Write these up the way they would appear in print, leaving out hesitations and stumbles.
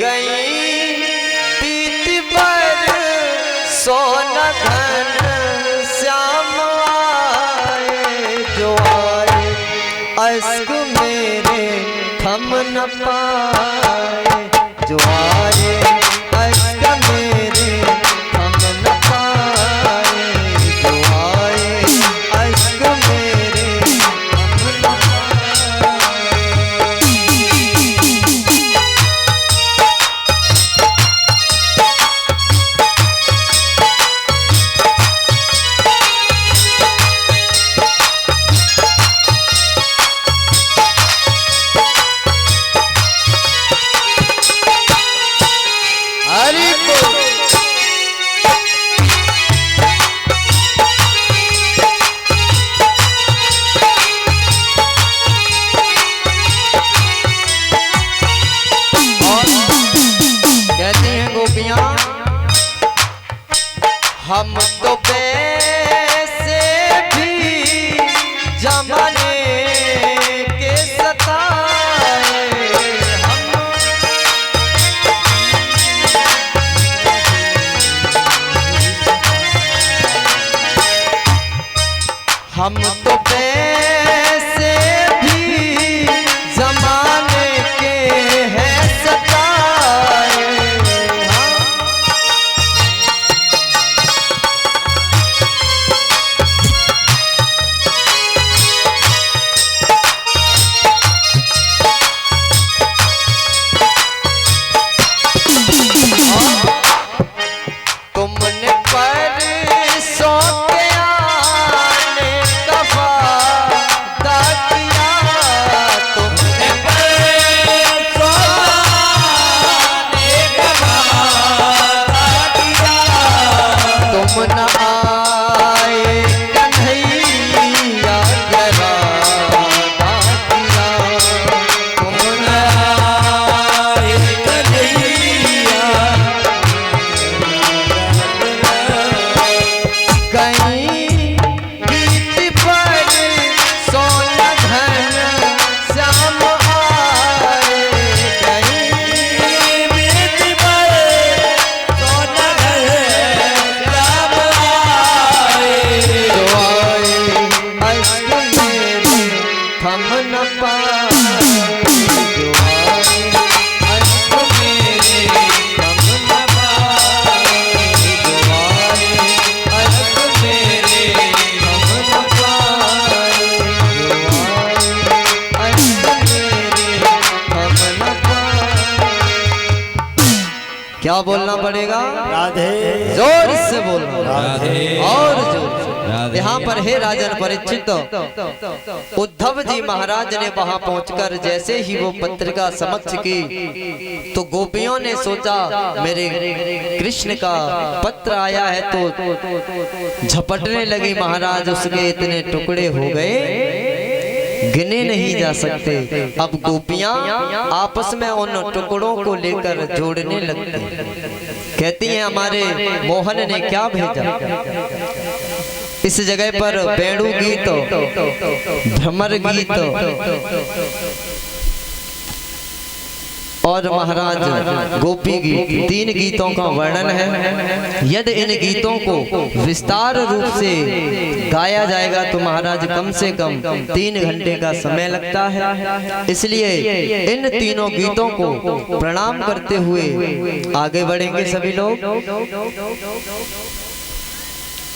गई पीति पर सोना धन श्याम आए जो आए अश्क मेरे थम न पाए जो आए अश्क मेरे थम न पाए जो आए अश्क मेरे थम न हम तो वैसे भी जमाने के सताए हम तो वैसे भी जमाने के हैं सताए क्या बोलना पड़ेगा? राधे। जोर से बोलना राधे और जोर से। यहाँ पर हे राजन परीक्षित, उद्धव जी महाराज ने वहां पहुंचकर जैसे ही वो पत्रिका समक्ष की तो गोपियों ने सोचा मेरे कृष्ण का पत्र आया है, तो झपटने लगी महाराज। उसके इतने टुकड़े हो गए गिने नहीं जा सकते। अब गोपियां आपस में उन टुकड़ों को लेकर जोड़ने लगती, कहती हैं हमारे मोहन ने क्या भेजा। इस जगह पर वेणु गीत, भ्रमर गीत और महाराज गोपी गीत, तीन गीतों का वर्णन है। यदि इन गीतों को विस्तार रूप से गाया जाएगा तो महाराज कम से कम 3 घंटे का समय लगता है। इसलिए इन तीनों गीतों को प्रणाम करते हुए आगे बढ़ेंगे सभी लोग।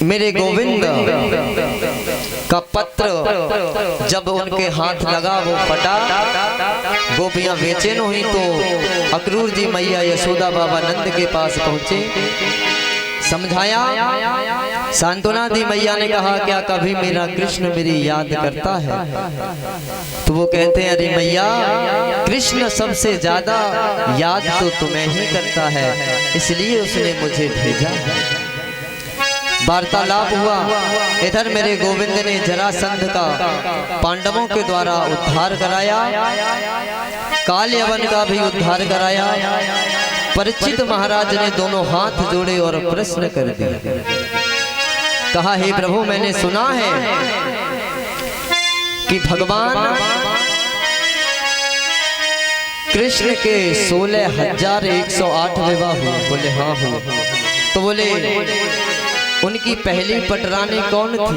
मेरे गोविंद का पत्र जब उनके हाथ लगा वो फटा, गोपियां बेचैन हुई तो अक्रूर जी मैया यशोदा बाबा नंद के पास पहुंचे, समझाया, सांत्वना दी। मैया ने कहा क्या कभी मेरा कृष्ण मेरी याद करता है? तो वो कहते हैं अरे मैया, कृष्ण सबसे ज्यादा याद तो तुम्हें ही करता है, इसलिए उसने मुझे भेजा। वार्तालाप हुआ। इधर मेरे गोविंद ने जरासंध का पांडवों के द्वारा उद्धार कराया, काल यवन का भी उद्धार कराया। परीक्षित महाराज ने दोनों हाथ जोड़े और प्रश्न कर दिया, कहा हे प्रभु, मैंने सुना है कि भगवान कृष्ण के 16,108 विवाह हुए? बोले हाँ हुए। तो बोले उनकी पहली पटरानी कौन थी?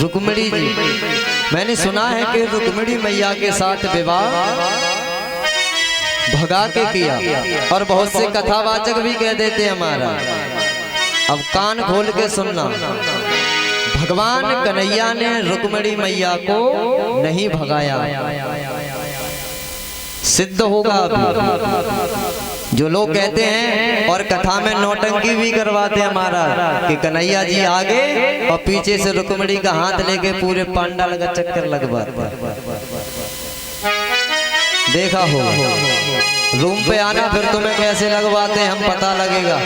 रुक्मिणी जी। मैंने सुना है कि रुक्मिणी मैया के साथ विवाह भगा के किया, और बहुत से कथावाचक भी कह देते हमारा। अब कान खोल के सुनना, भगवान कन्हैया ने रुक्मिणी मैया को नहीं भगाया, सिद्ध होगा अभी। जो लोग कहते हैं और कथा में नौटंकी भी करवाते हैं हमारा कि कन्हैया जी आगे और पीछे से रुक्मिणी का हाथ लेके पूरे पांडाल का चक्कर लगवाते, देखा हो। रूम पे आना, फिर तुम्हें कैसे लगवाते हैं हम पता लगेगा।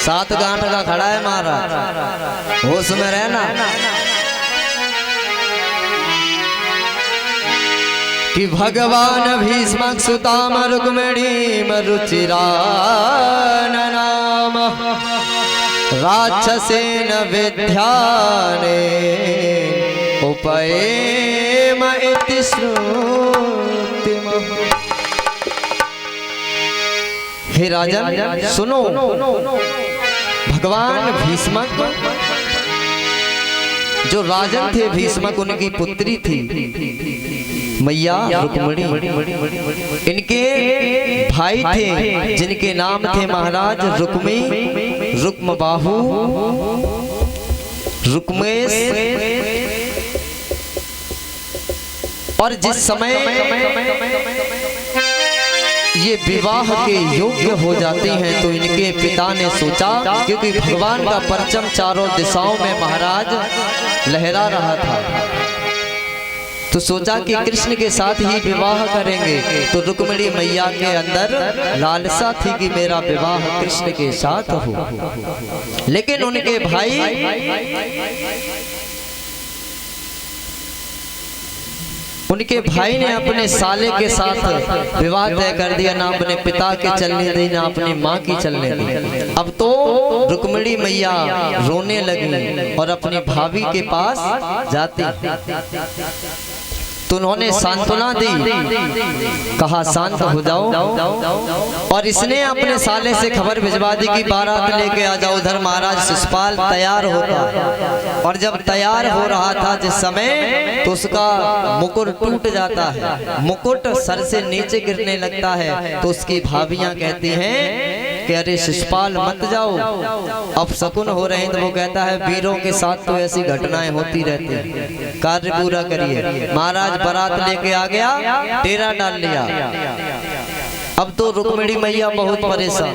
7 गांठ का खड़ा है महाराज, होश में रहना। कि भगवान भीष्म सुताम रुक्मिणी रुचिरा नाम राक्षसेन विद्याने उपयेम इति श्रुतिम। हे राजन सुनो, भगवान भीष्मक जो राजन थे, भीष्मक उनकी पुत्री थी मैया रुक्मिणी। इनके भाई थे जिनके नाम थे महाराज रुक्मी, रुक्मबाहु, रुक्मेश। और जिस समय ये विवाह के योग्य हो जाती हैं तो इनके पिता ने सोचा, क्योंकि भगवान का परचम चारों दिशाओं में महाराज लहरा रहा था, तो सोचा कि कृष्ण के साथ ही विवाह करेंगे। तो रुक्मिणी मैया के अंदर लालसा थी कि मेरा विवाह कृष्ण के साथ हो। लेकिन उनके भाई ने अपने साले के साथ विवाह तय कर दिया, ना अपने पिता के चलने दी, ना अपनी माँ की चलने दी। अब तो रुक्मिणी मैया रोने लगी और अपनी भाभी के पास जाती, तो उन्होंने सांत्वना दी, कहा शांत हो जाओ। और इसने अपने साले से खबर भिजवा दी कि बारात लेके आ जाओ, उधर महाराज शिशुपाल तैयार होता। और जब तैयार हो रहा था जिस समय, तो उसका मुकुट टूट जाता है, मुकुट सर से नीचे गिरने लगता है। तो उसकी भाभियां कहती हैं कि अरे शिशुपाल मत जाओ, अब शकुन हो रहे हैं। तो वो कहता है वीरों के साथ तो ऐसी घटनाएं होती रहती हैं, कार्य पूरा करिए। महाराज बारात लेके आ गया, डेरा डाल लिया। अब तो रुक्मिणी मैया बहुत परेशान।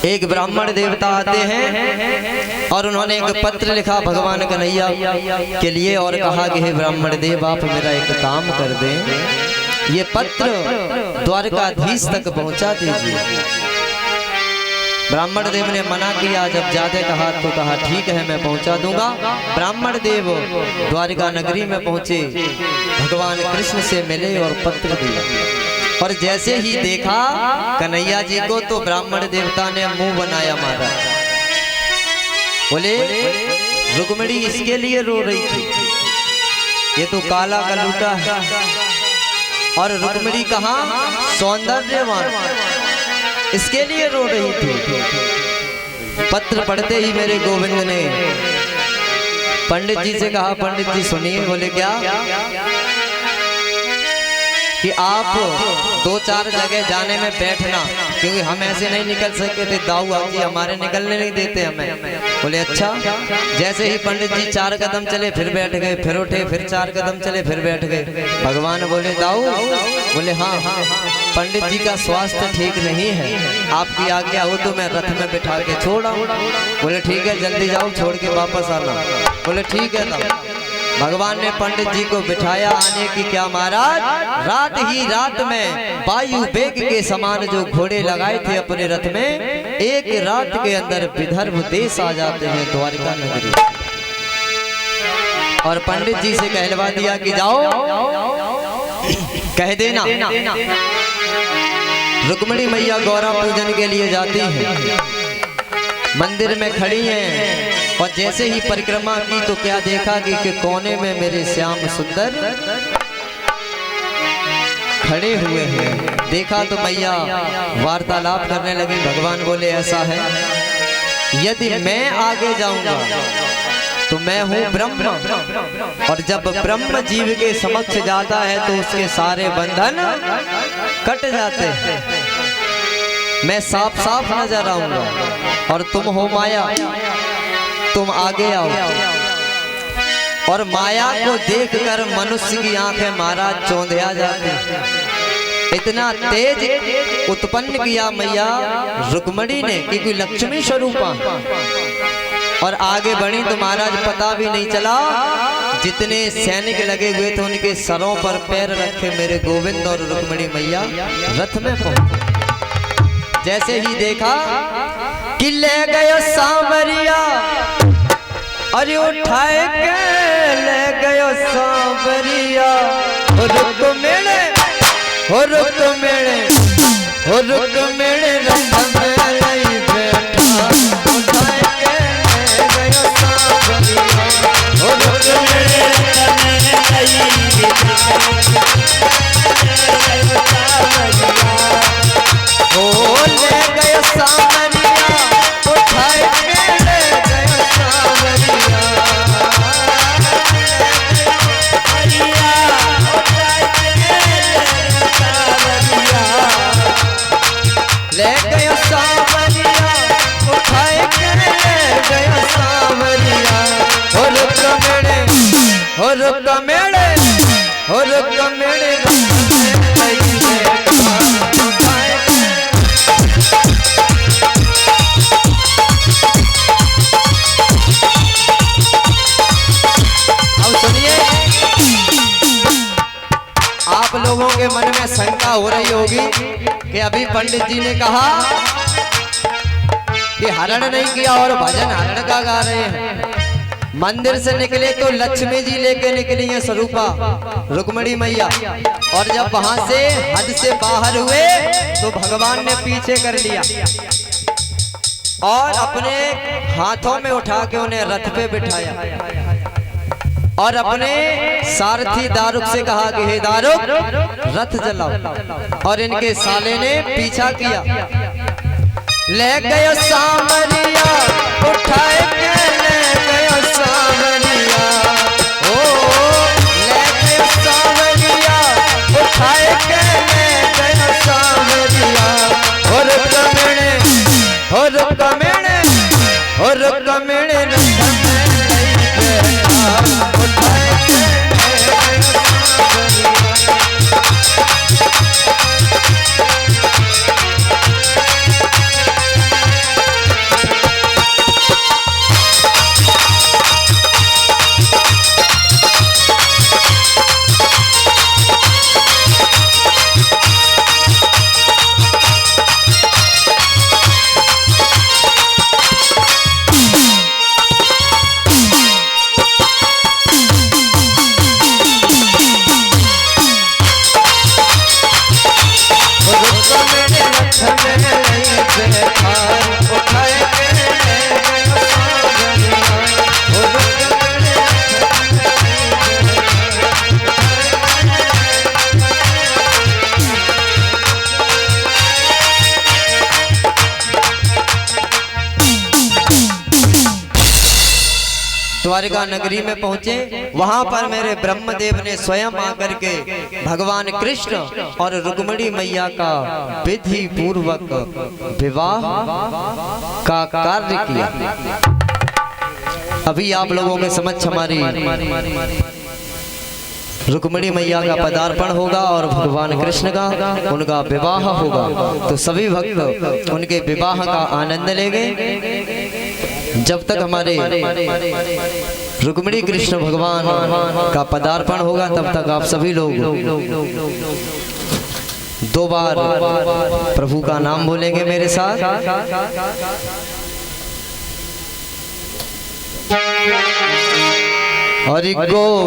एक ब्राह्मण देवता आते हैं और उन्होंने एक पत्र लिखा भगवान कन्हैया के लिए और कहा कि हे ब्राह्मण देव, आप मेरा एक काम कर दें, ये पत्र द्वारकाधीश तक पहुंचा दीजिए। ब्राह्मण देव ने मना किया, जब ज्यादा कहा तो कहा ठीक है मैं पहुंचा दूंगा। ब्राह्मण देव द्वारका नगरी में पहुंचे, भगवान कृष्ण से मिले और पत्र दिया। और जैसे ही देखा कन्हैया जी को, तो ब्राह्मण देवता ने मुंह बनाया मारा। बोले रुक्मिणी इसके लिए रो रही थी, ये तो काला कलूटा है। और रुक्मिणी कहाँ सौंदर्यवान, इसके लिए रो रही थी। पत्र पढ़ते ही मेरे गोविंद ने पंडित जी से कहा, पंडित जी सुनिए। बोले क्या? कि आप 2-4 जगह जाने में बैठना, क्योंकि हम ऐसे नहीं निकल सकते थे, दाऊ जी हमारे निकलने नहीं देते हमें। बोले अच्छा। जैसे ही पंडित जी 4 कदम चले फिर बैठ गए, फिर उठे, फिर 4 कदम चले फिर बैठ गए। भगवान बोले दाऊ? बोले हाँ, पंडित जी का स्वास्थ्य ठीक नहीं है, आपकी आज्ञा हो तो मैं रथ में बिठा के छोड़ आऊं। बोले ठीक है, जल्दी जाओ, छोड़ के वापस आना। बोले ठीक है। तब भगवान ने पंडित जी को बिठाया। आने की क्या महाराज, रात ही रात में वायु वेग के समान जो घोड़े लगाए थे अपने रथ में, एक रात के अंदर विदर्भ देश आ जाते हैं, द्वारका नगरी। और पंडित जी से कहलवा दिया कि जाओ कह देना रुक्मिणी मैया गौरा पूजन के लिए जाती है, मंदिर में खड़ी हैं। और जैसे ही परिक्रमा की तो क्या देखा कि कोने में मेरे श्याम सुंदर खड़े हुए हैं। देखा तो मैया वार्तालाप करने लगी। भगवान बोले ऐसा है, यदि मैं आगे जाऊंगा तो मैं हूँ ब्रह्म, और जब ब्रह्म जीव के समक्ष जाता है तो उसके सारे बंधन कट जाते हैं। मैं साफ साफ नजर आऊंगा और तुम हो माया, तुम आगे आओ। और माया को देखकर मनुष्य की आंखें महाराज चौंधिया जाती। इतना तेज उत्पन्न किया मैया रुक्मिणी ने कि कोई लक्ष्मी स्वरूपा, और आगे बढ़ी तो महाराज पता भी नहीं चला। जितने सैनिक लगे हुए थे उनके सरों पर पैर रखे मेरे गोविंद और रुक्मिणी मैया रथ में पहुंचे। जैसे ही देखा कि ले गयो सांवरिया, अरे उठाए के ले गयो सांवरिया। रुक्मिणी हो रुक्मिणी हो रुक्मिणी रथ में लई बैठा, उठाए के ले गयो सांवरिया। हो रुक्मिणी रथ में लई बैठा, ओ ले गयो सांवरिया, उठाए के ले गयो सांवरिया। ले गयो सांवरिया, उठाए के ले गयो सांवरिया। हो रुक्मिणी हो रुक्मिणी हो रुक्मिणी आप लोगों के मन में शंका हो रही होगी कि अभी पंडित जी ने कहा कि हरण नहीं किया और भजन हरण का गा रहे हैं। मंदिर से निकले तो लक्ष्मी जी लेके निकली है स्वरूपा रुक्मिणी मैया, और जब वहां से हद से बाहर हुए तो भगवान ने पीछे कर लिया और अपने हाथों में उठा के उन्हें रथ पे बिठाया और अपने सारथी दारुक से कहा कि हे दारुक रथ चलाओ, और इनके साले ने पीछा किया। ले गयो सांवरिया, उठाए के ले गयो सांवरिया। ओ ले गयो सांवरिया, उठाए के ले गयो सांवरिया। हो रुक्मिणी हो रुक्मिणी हो रुक्मिणी रथ में लई बैठा, उठाए के ले गयो सांवरिया। द्वारिका नगरी में पहुंचे, वहां पर मेरे ब्रह्मदेव ने स्वयं आकर के भगवान कृष्ण और रुक्मिणी मैया का विधि पूर्वक विवाह का कार्य किया। अभी आप लोगों के समक्ष हमारी रुक्मिणी मैया का पदार्पण होगा और भगवान कृष्ण का उनका विवाह होगा, तो सभी भक्त उनके विवाह का आनंद लेंगे। जब तक हमारे रुक्मिणी कृष्ण भगवान का पदार्पण होगा तब तक आप सभी लोग 2 बार प्रभु का नाम बोलेंगे मेरे साथ। हरि गो